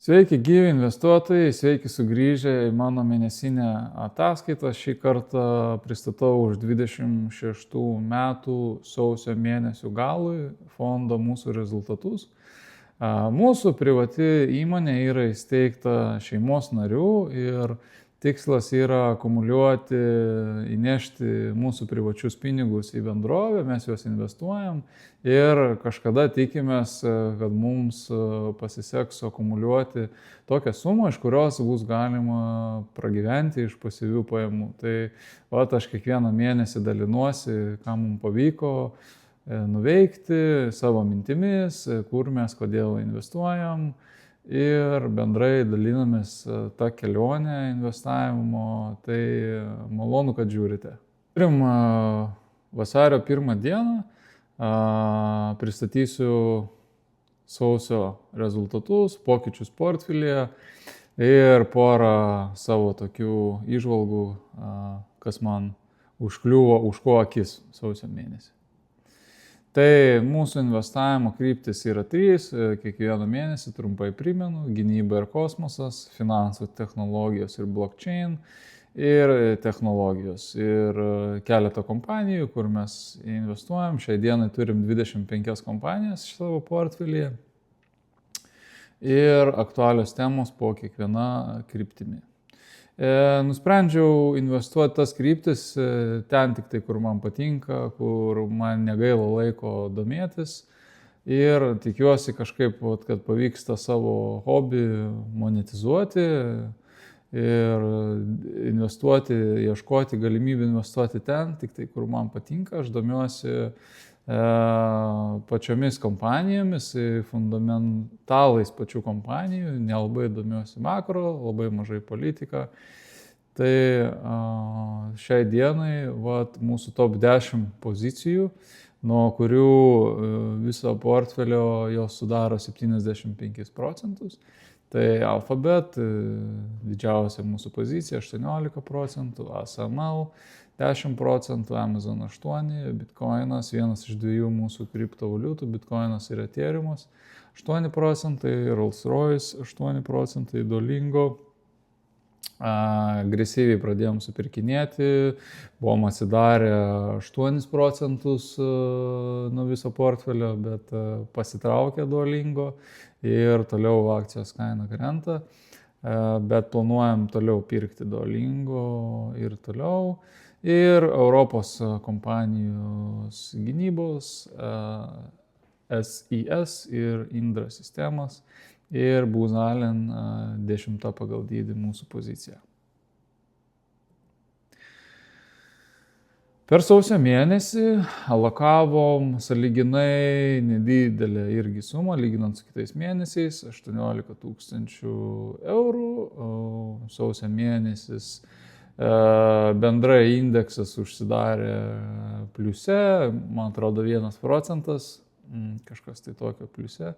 Sveiki gyvi investuotojai, sveiki sugrįžę į mano mėnesinę ataskaitą. Šį kartą pristatau už 26 metų sausio mėnesių galui fondo mūsų rezultatus. Mūsų privati įmonė yra įsteigta šeimos narių ir tikslas yra akumuliuoti, įnešti mūsų privačius pinigus į bendrovę, mes juos investuojam ir kažkada tikimės, kad mums pasiseks akumuliuoti tokią sumą, iš kurios bus galima pragyventi iš pasyvių pajamų. Tai aš kiekvieną mėnesį dalinuosi, ką mums pavyko nuveikti savo mintimis, kur mes kodėl investuojam. Ir bendrai dalinamės tą kelionę investavimo, tai malonu, kad žiūrite. Turim vasario 1 dieną, pristatysiu sausio rezultatus, pokyčius portfelyje ir porą savo tokių įžvalgų, kas man užkliuvo, už ko akis sausio mėnesį. Tai mūsų investavimo kryptis yra 3, kiekvieną mėnesį trumpai primenu: gynyba ir kosmosas, finansų technologijos ir blockchain ir technologijos. Ir keletą kompanijų, kur mes investuojam. Šiai dienai turim 25 kompanijas savo portfelyje ir aktualios temos po kiekviena kryptimi. Nusprendžiau investuoti tas kryptis ten tik tai, kur man patinka, kur man negaila laiko domėtis ir tikiuosi kažkaip, kad pavyksta savo hobį monetizuoti ir investuoti, ieškoti galimybių investuoti ten tik tai, kur man patinka. Aš domiuosi pačiomis kompanijomis, fundamentalais pačių kompanijų, nelabai domiuosi makro, labai mažai politika. Tai šiai dienai mūsų top 10 pozicijų, nuo kurių viso portfelio jos sudaro 75%. Tai Alphabet, didžiausia mūsų pozicija, 18%, ASML 10%, Amazon 8%, Bitcoinas, vienas iš 2 mūsų kriptovaliutų, Bitcoinas ir Ethereum 8%, Rolls-Royce 8%, Duolingo. Agresyviai pradėjom supirkinėti, buvom atsidarę 8% nuo viso portfelio, bet pasitraukė Duolingo ir toliau akcijos kaina krenta, bet planuojam toliau pirkti Duolingo ir toliau. Ir Europos kompanijos gynybos, SIS ir Indra sistemas ir Booz Allen 10 pagal dydį mūsų pozicija. Per sausio mėnesį alokavom sąlyginai nedidelę irgi sumą, lyginant su kitais mėnesiais, 18 000 eurų. Sausio mėnesis bendrai indeksas užsidarė pliuse, man atrodo 1%, kažkas tai tokio pliuse.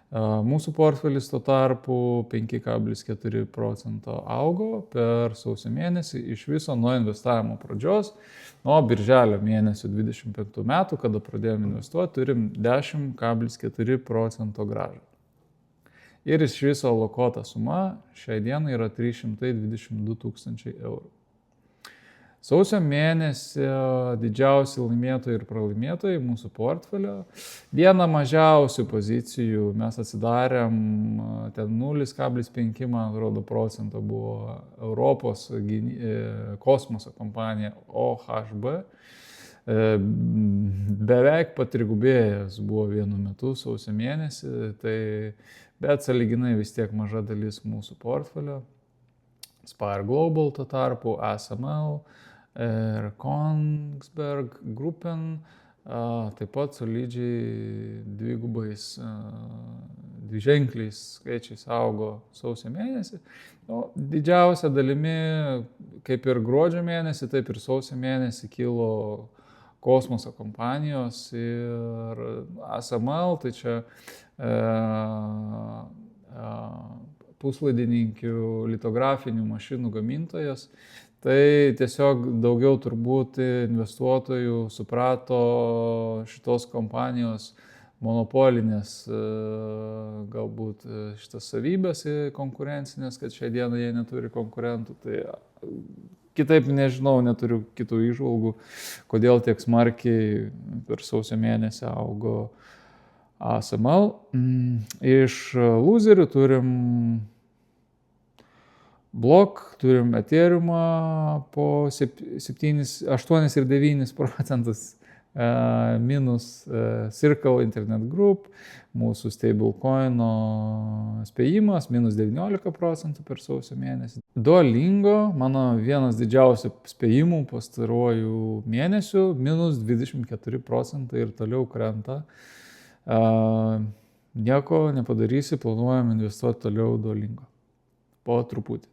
Mūsų portfelis tuo tarpu 5,4% augo per sausio mėnesį. Iš viso nuo investavimo pradžios, nuo birželio mėnesio 25 metų, kada pradėjome investuoti, turim 10,4% grąžą. Ir iš viso alokuota suma šiai dienai yra 322 000 eurų. Sausio mėnesio didžiausi laimėtojai ir pralaimėtojai mūsų portfelio. Viena mažiausių pozicijų mes atsidarėm, ten 0,5, man atrodo, procento buvo Europos kosmoso kompanija OHB. Beveik patrigubėjęs buvo vienu metu sausio mėnesį, bet sąlyginai vis tiek maža dalis mūsų portfelio. Spire Global tuo tarpu, ASML ir Kongsberg Gruppen taip pat solidžiai dviženkliais skaičiais augo sausio mėnesį. Didžiausia dalimi, kaip ir gruodžio mėnesį, taip ir sausio mėnesį kilo kosmoso kompanijos ir ASML, tai čia puslaidininkių litografinių mašinų gamintojas. Tai tiesiog daugiau turbūt investuotojų suprato šitos kompanijos monopolinės galbūt šitas savybės konkurencinės, kad šią dieną jie neturi konkurentų. Tai kitaip nežinau, neturiu kitų įžvalgų, kodėl tiek smarkiai per sausio mėnesį augo ASML. Iš loserių turim Block, turim Ethereumą po 8,9%, minus Circle Internet Group, mūsų stablecoino spėjimas, minus 19% per sausio mėnesį. Duolingo, mano vienas didžiausių spėjimų pastaruoju mėnesiu, minus 24% ir toliau krenta. Nieko nepadarysi, planuojam investuoti toliau Duolingo. Po truputį.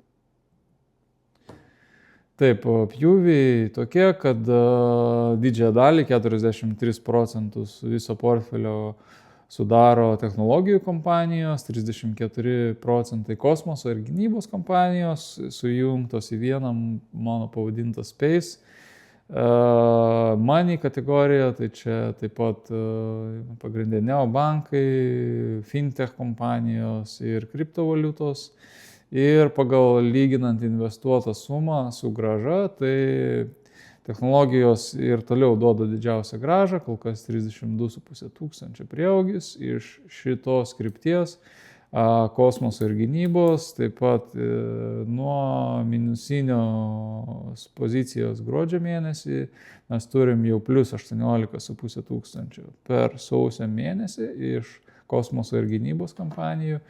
Taip, pjūviai tokie, kad didžiąją dalį, 43% viso portfelio sudaro technologijų kompanijos, 34% kosmoso ir gynybos kompanijos, sujungtos į vieną mano pavadintą Space. Money kategorija, tai čia taip pat pagrindė neobankai, fintech kompanijos ir kriptovaliutos. Ir pagal lyginant investuotą sumą su grąža, tai technologijos ir toliau duoda didžiausią grąžą, kol kas 32,5 tūkstančio prieaugis iš šitos krypties, kosmoso ir gynybos, taip pat nuo minusinios pozicijos gruodžio mėnesį mes turim jau plus 18,5 tūkstančių per sausio mėnesį iš kosmoso ir gynybos kompanijų.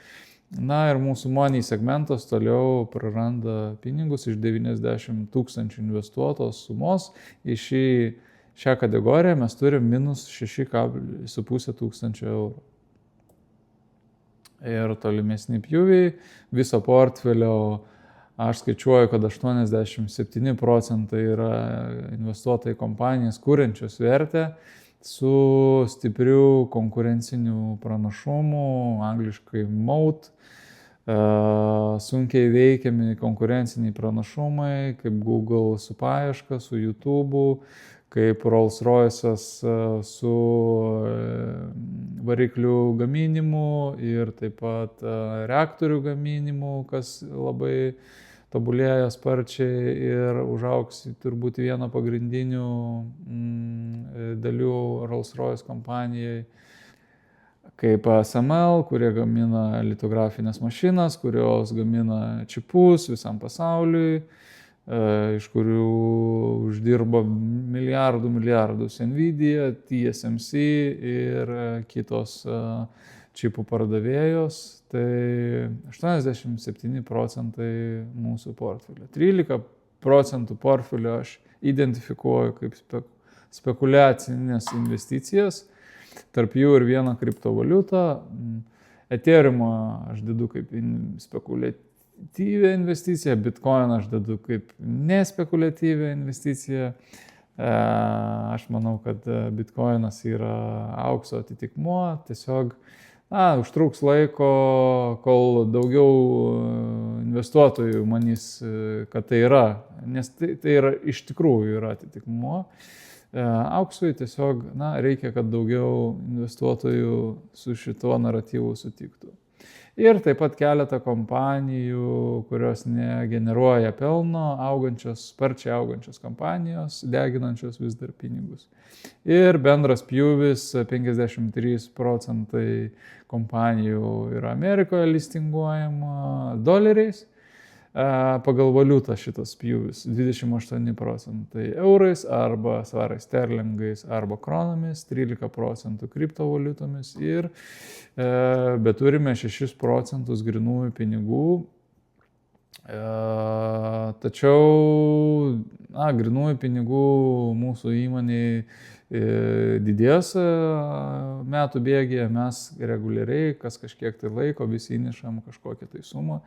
Na ir mūsų money segmentas toliau praranda pinigus iš 90 tūkstančių investuotos sumos. Į šią kategoriją mes turim minus 6,5 tūkstančio eurų. Ir tolimesni pjūviai, viso portfelio aš skaičiuoju, kad 87% yra investuota į kompanijas, kuriančios vertę, su stipriu konkurenciniu pranašumu, angliškai moat, sunkiai veikiami konkurenciniai pranašumai, kaip Google su paieška, su YouTube, kaip Rolls-Royce'as su variklių gaminimu ir taip pat reaktorių gaminimu, kas labai tobulėja sparčiai ir užaugs turbūt vieną pagrindinių dalių Rolls-Royce kompanijai, kaip ASML, kurie gamina litografinės mašinas, kurios gamina čipus visam pasauliui, iš kurių uždirba milijardus Nvidia, TSMC ir kitos čipų pardavėjos. Tai 87% mūsų portfelio. 13% portfelio aš identifikuoju kaip spekuliacinės investicijas, tarp jų ir vieną kriptovaliutą. Ethereumą aš dedu kaip spekuliatyvią investiciją, Bitcoin aš dedu kaip nespekuliatyvią investiciją. Aš manau, kad Bitcoinas yra aukso atitikmuo, tiesiog užtruks laiko, kol daugiau investuotojų manys, kad tai yra, nes tai yra iš tikrųjų yra atitikmuo. Auksui tiesiog reikia, kad daugiau investuotojų su šituo naratyvu sutiktų. Ir taip pat keletą kompanijų, kurios negeneruoja pelno, sparčiai augančios kompanijos, deginančios vis dar pinigus. Ir bendras pjūvis 53% kompanijų yra Amerikoje listinguojama doleriais. Pagal valiutą šitas pjūvis 28% eurais arba svarais sterlingais arba kronomis, 13% kriptovaliutomis ir bet turime 6% grinųjų pinigų. Tačiau grinųjų pinigų mūsų įmonėje didės metų bėgyje, mes reguliariai kas kažkiek tai laiko visi įnešam kažkokią tai sumą.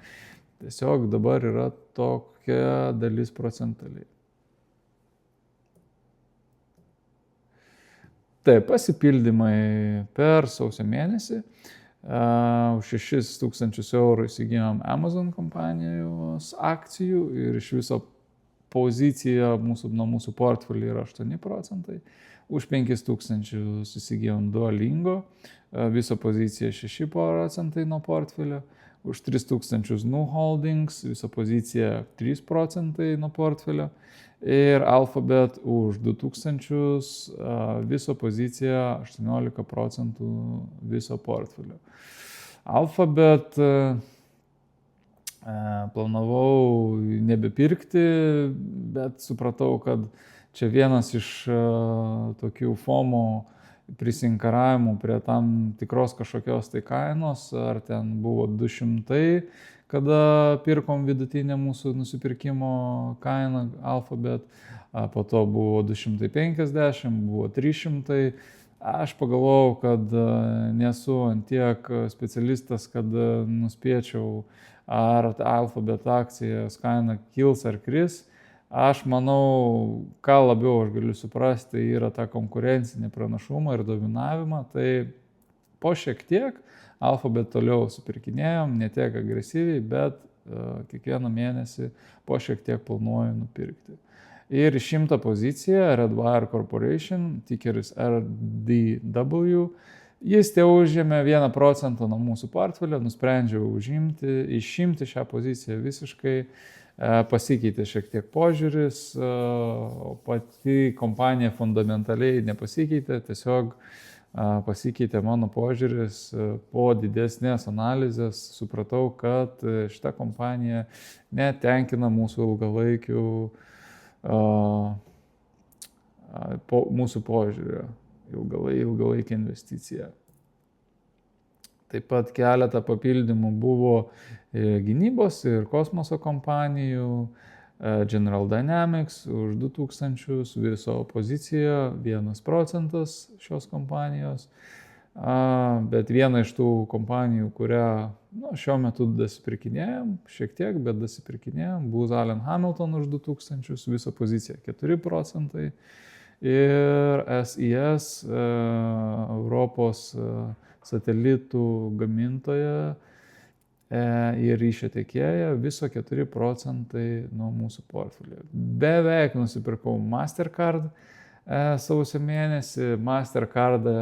Tiesiog dabar yra tokia dalis procentaliai. Taip, pasipildymai per sausio mėnesį. Už 6 tūkstančius eurų įsigijom Amazon kompanijos akcijų ir iš viso pozicija nuo mūsų portfelio yra 8%. už 5000 įsigijom Duolingo, viso pozicija 6% nuo portfelio, už 3000 Nu Holdings, viso pozicija 3% nuo portfelio ir Alphabet už 2000, viso pozicija 18% viso portfelio. Alphabet planavau nebepirkti, bet supratau, kad čia vienas iš tokių FOMO prisinkaravimų prie tam tikros kažkokios tai kainos, ar ten buvo 200, kada pirkom vidutinę mūsų nusipirkimo kainą Alphabet, po to buvo 250, buvo 300. Aš pagalvojau, kad nesu antiek specialistas, kad nuspėčiau, ar Alphabet akcijos kaina kils ar kris. Aš manau, ką labiau aš galiu suprasti, tai yra ta konkurencinė pranašumą ir dominavimą. Tai po šiek tiek Alphabet toliau supirkinėjom, ne tiek agresyviai, bet kiekvieną mėnesį po šiek tiek planuoju nupirkti. Ir 100 poziciją Redwire Corporation, tikeris RDW, jis te užėmė 1% nuo mūsų portfelio, nusprendžiau išimti šią poziciją visiškai, pasikeitė šiek tiek požiūris, pati kompanija fundamentaliai nepasikeitė, tiesiog pasikeitė mano požiūris, po didesnės analizės supratau, kad šita kompanija netenkina mūsų ilgalaikių mūsų požiūrio, ilgalaikį investiciją. Taip pat keletą papildymų buvo gynybos ir kosmoso kompanijų, General Dynamics už 2000, viso pozicija 1% šios kompanijos, bet viena iš tų kompanijų, kurią šiuo metu dasipirkinėjom, šiek tiek, bet dasipirkinėjom, Booz Allen Hamilton už 2000, viso pozicija 4%. Ir SES, Europos satelitų gamintoja ir ryšio tiekėja, viso 4% nuo mūsų portfelio. Beveik nusipirkau Mastercard sausio mėnesį. Mastercardą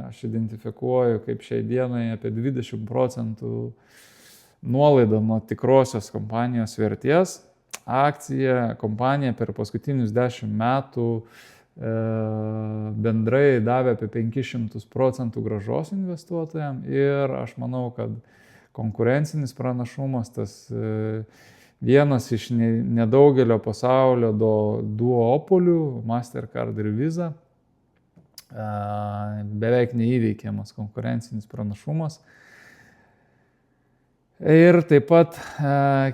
aš identifikuoju kaip šiai dienai apie 20% nuolaidą nuo tikrosios kompanijos vertės. Akcija kompanija per paskutinius 10 metų bendrai davė apie 500% grąžos investuotojams ir aš manau, kad konkurencinis pranašumas, tas vienas iš nedaugelio pasaulio duopolių, Mastercard ir Visa, beveik neįveikiamas konkurencinis pranašumas. Ir taip pat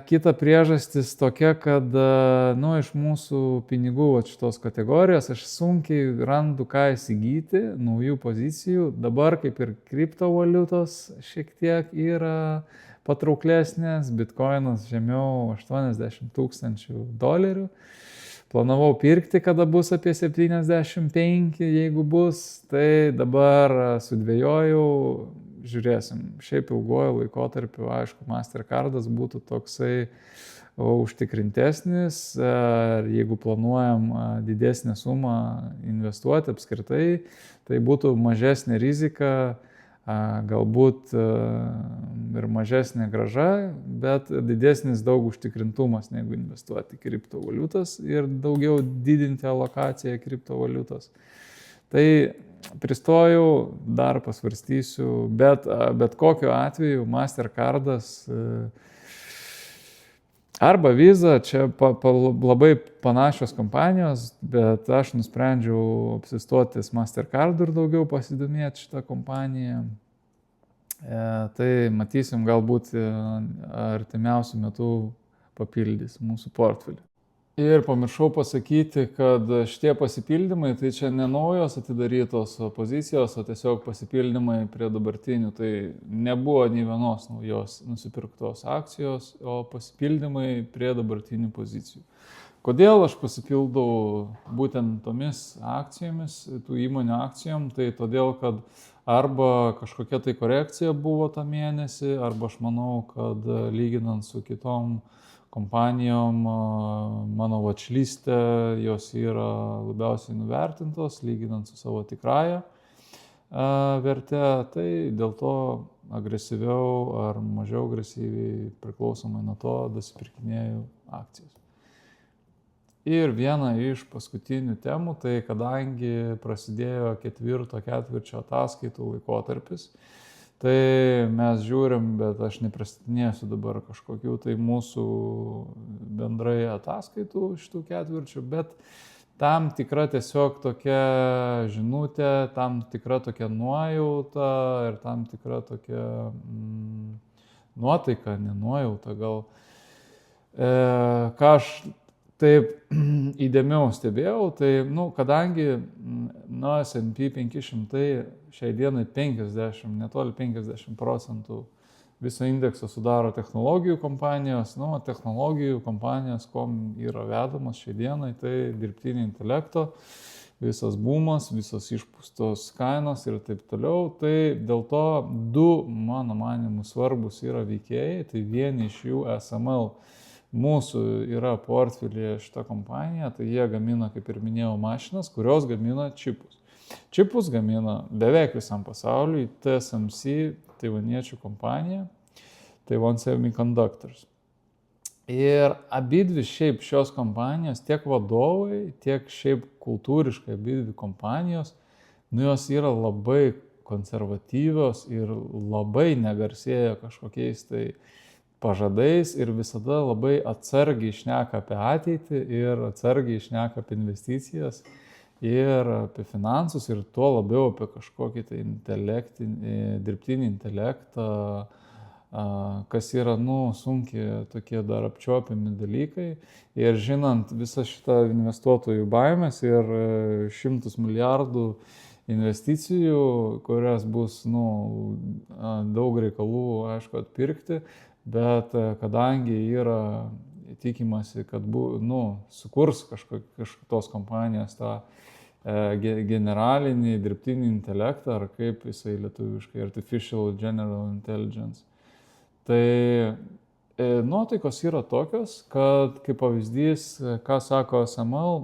kita priežastis tokia, kad iš mūsų pinigų šitos kategorijos aš sunkiai randu ką įsigyti, naujų pozicijų. Dabar kaip ir kriptovaliutos šiek tiek yra patrauklesnės, bitkoinas žemiau $80,000. Planavau pirkti, kada bus apie 75, jeigu bus, tai dabar sudvėjojau. Žiūrėsim, šiaip ilguoju laikotarpiu, aišku, Mastercardas būtų toksai užtikrintesnis, jeigu planuojam didesnę sumą investuoti apskritai, tai būtų mažesnė rizika, galbūt ir mažesnė grąža, bet didesnis daug užtikrintumas negu investuoti į kriptovaliutas ir daugiau didinti alokaciją kriptovaliutos. Tai pristojau, dar pasvarstysiu, bet kokiu atveju Mastercardas arba Visa, čia labai panašios kompanijos, bet aš nusprendžiau apsistotis Mastercardu ir daugiau pasidomėti šitą kompaniją. Tai matysim, galbūt artimiausiu metu papildys mūsų portfelį. Ir pamiršau pasakyti, kad šitie pasipildymai, tai čia ne naujos atidarytos pozicijos, o tiesiog pasipildymai prie dabartinių. Tai nebuvo nei vienos naujos nusipirktos akcijos, o pasipildymai prie dabartinių pozicijų. Kodėl aš pasipildau būtent tomis akcijomis, tų įmonių akcijom, tai todėl, kad arba kažkokia tai korekcija buvo tą mėnesį, arba aš manau, kad lyginant su kitom kompanijom, mano watchliste jos yra labiausiai nuvertintos, lyginant su savo tikrąja verte, tai dėl to agresyviau ar mažiau agresyviai priklausomai nuo to dasipirkinėjau akcijas. Ir viena iš paskutinių temų, tai kadangi prasidėjo ketvirčio ataskaitų laikotarpis, tai mes žiūrim, bet aš nepristatinėsiu dabar kažkokių tai mūsų bendrai ataskaitų šitų ketvirčių, bet tam tikra tiesiog tokia žinutė, tam tikra tokia nuojauta ir tam tikra tokia nuotaika, ne nuojauta gal, ką aš taip įdėmiau stebėjau, tai, kadangi S&P 500 šiai dienai 50, netoli 50% viso indekso sudaro technologijų kompanijos, technologijų kompanijos, kom yra vedamas šiai dienai, tai dirbtinio intelekto, visas bumas, visos išpūstos kainos ir taip toliau. Tai dėl to du, mano manimu, svarbus yra veikėjai, tai vieni iš jų SML. Mūsų yra portfelyje šita kompanija, tai jie gamina, kaip ir minėjau, mašinas, kurios gamina čipus. Čipus gamina beveik visam pasauliui, TSMC, taivaniečių kompanija, Taiwan Semiconductors. Ir abidvi šiaip šios kompanijos, tiek vadovai, tiek šiaip kultūriškai abidvi kompanijos, jos yra labai konservatyvios ir labai negarsėja kažkokiais tai pažadais ir visada labai atsargiai šneka apie ateitį ir atsargiai šneka apie investicijas ir apie finansus ir tuo labiau apie kažkokį tai dirbtinį intelektą, kas yra, sunkiai tokie dar apčiuopiami dalykai. Ir žinant visą šitą investuotojų baimės ir 100 milijardų investicijų, kurias bus, daug reikalų, aišku, atpirkti, bet kadangi yra tikimasi, kad sukurs kažkokios kompanijos tą generalinį dirbtinį intelektą, ar kaip jisai lietuviškai, Artificial General Intelligence. Tai nuotaikos yra tokios, kad kaip pavyzdys, ką sako SML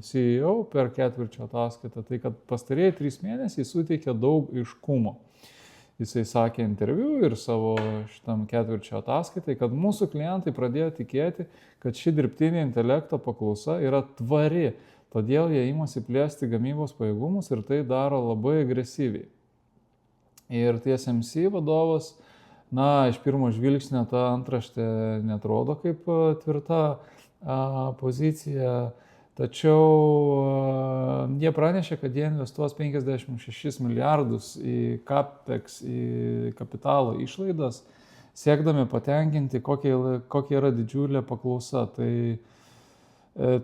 CEO per ketvirčio ataskaitą, tai kad pastarieji 3 mėnesiai suteikia daug aiškumo. Jisai sakė interviu ir savo šitam ketvirčio ataskaitai, kad mūsų klientai pradėjo tikėti, kad ši dirbtinio intelekto paklausa yra tvari, todėl jie imasi plėsti gamybos pajėgumus ir tai daro labai agresyviai. Ir TSMC vadovas, iš pirmo žvilgsnio ta antraštė netrodo kaip tvirta pozicija, tačiau jie pranešė, kad jie investuos 56 milijardus į CapEx, į kapitalo išlaidas, siekdami patenkinti, kokia yra didžiulė paklausa. Tai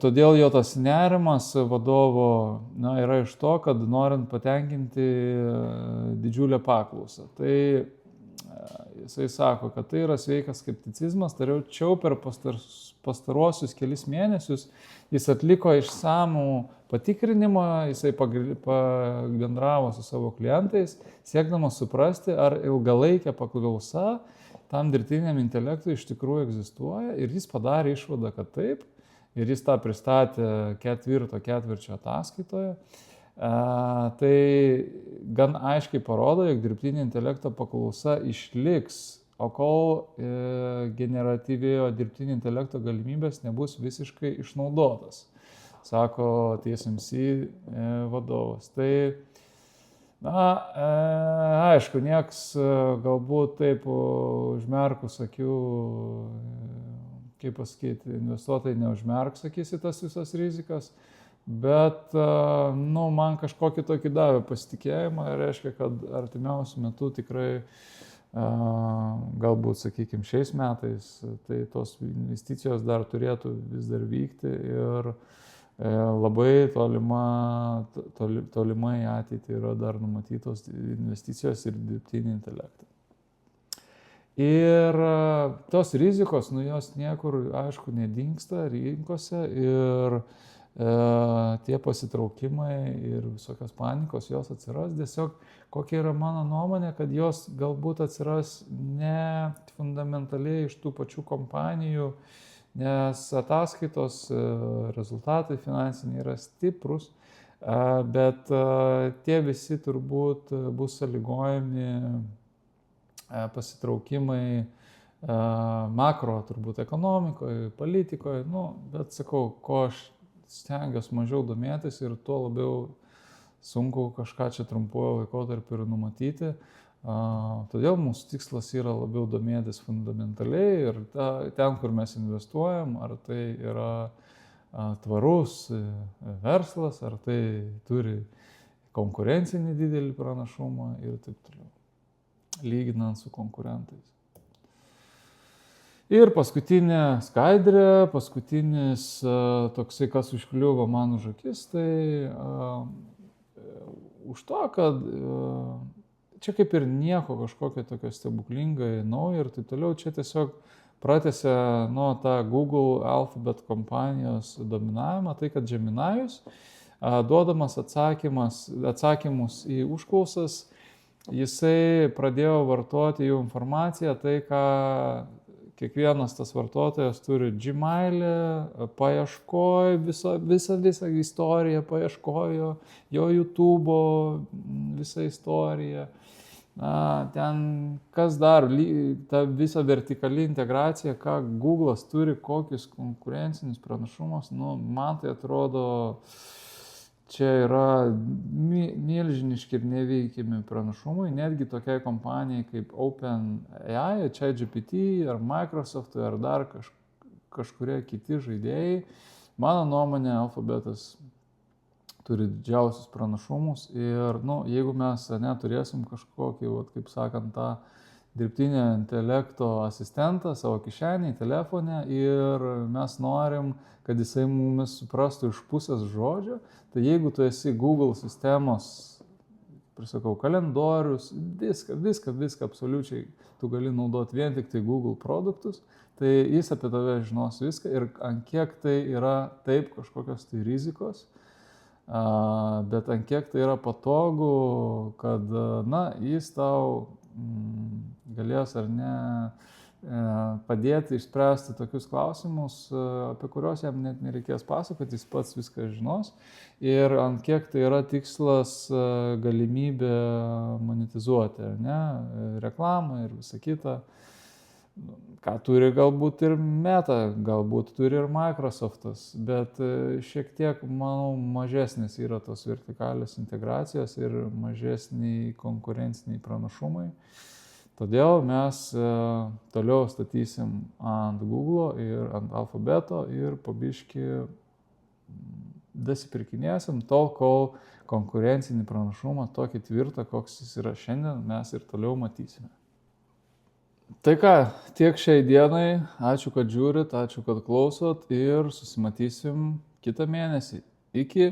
todėl jo tas nerimas vadovo yra iš to, kad norint patenkinti didžiulę paklausą. Tai jisai sako, kad tai yra sveikas skepticizmas, tačiau per pastaruosius kelis mėnesius jis atliko išsamų patikrinimą, jisai pabendravo su savo klientais, siekdamas suprasti, ar ilgalaikė paklausa tam dirbtiniam intelektui iš tikrųjų egzistuoja, ir jis padarė išvadą, kad taip, ir jis tą pristatė ketvirčio ataskaitoje. Tai gan aiškiai parodo, jog dirbtinio intelekto paklausa išliks, o kol generatyviojo dirbtinio intelekto galimybės nebus visiškai išnaudotas, sako TSMC vadovas. Tai, aišku, nieks galbūt taip užmerkus akių, kaip pasakyti, investuotojai neužmerks akis į tas visas rizikas, bet, man kažkokį tokį davė pasitikėjimą ir reiškia, kad artimiausiu metu tikrai, galbūt, sakykime, šiais metais, tai tos investicijos dar turėtų vis dar vykti ir labai tolimai ateitį yra dar numatytos investicijos ir dirbtinį intelektą. Ir tos rizikos, jos niekur, aišku, nedingsta rinkose ir tie pasitraukimai ir visokios panikos jos atsiras. Tiesiog kokia yra mano nuomonė, kad jos galbūt atsiras ne fundamentaliai iš tų pačių kompanijų, nes ataskaitos rezultatai finansiniai yra stiprus, bet tie visi turbūt bus sąlygojami pasitraukimai makro turbūt ekonomikoje, politikoje, bet sakau, ko aš stengiuosi mažiau domėtis ir tuo labiau sunku kažką čia trumpuoju laikotarpiu ir numatyti. Todėl mūsų tikslas yra labiau domėtis fundamentaliai ir ten, kur mes investuojam, ar tai yra tvarus verslas, ar tai turi konkurencinį didelį pranašumą ir taip toliau, lyginant su konkurentais. Ir paskutinė skaidrė, paskutinis toksai, kas užkliuvo man už akis, tai už to, kad čia kaip ir nieko kažkokio tokio stebuklingai naujo ir taip toliau, čia tiesiog pratęsia nuo tą Google Alphabet kompanijos dominavimą, tai kad Geminajus, duodamas atsakymus į užklausas, jisai pradėjo vartoti jų informaciją, tai ką kiekvienas tas vartotojas turi Gmail'e, paieškojo visą istoriją, paieškojo jo YouTube'o visą istoriją. Ten kas dar, ta visa vertikali integracija, ką Google'as turi, kokius konkurencinius pranašumus, man tai atrodo, čia yra milžiniški ir neveikiami pranašumai, netgi tokiai kompanijai kaip OpenAI, ChatGPT ar Microsoft ar dar kažkurie kiti žaidėjai. Mano nuomonė, Alphabetas turi didžiausius pranašumus ir jeigu mes neturėsim kažkokį, kaip sakant, tą dirbtinio intelekto asistentą savo kišenėje, telefone ir mes norim, kad jisai mumis suprastų iš pusės žodžio, tai jeigu tu esi Google sistemos, prisakau, kalendorius, viską absoliučiai tu gali naudoti vien tik tai Google produktus, tai jis apie tave žinos viską ir ant kiek tai yra taip kažkokios tai rizikos, bet ant kiek tai yra patogu, kad jis tau galės ar ne padėti išspręsti tokius klausimus, apie kuriuos jam net nereikės pasakoti, jis pats viską žinos. Ir ant kiek tai yra tikslas galimybė monetizuoti, reklamą ir visą kitą. Ką turi galbūt ir Meta, galbūt turi ir Microsoft'as, bet šiek tiek, manau, mažesnis yra tos vertikalios integracijos ir mažesniai konkurenciniai pranašumai. Todėl mes toliau statysim ant Google ir ant Alphabeto ir po biškį dasipirkinėsim tol, kol konkurencinį pranašumą tokį tvirtą, koks jis yra šiandien, mes ir toliau matysime. Tai ką, tiek šiai dienai, ačiū, kad žiūrit, ačiū, kad klausot ir susimatysim kitą mėnesį. Iki.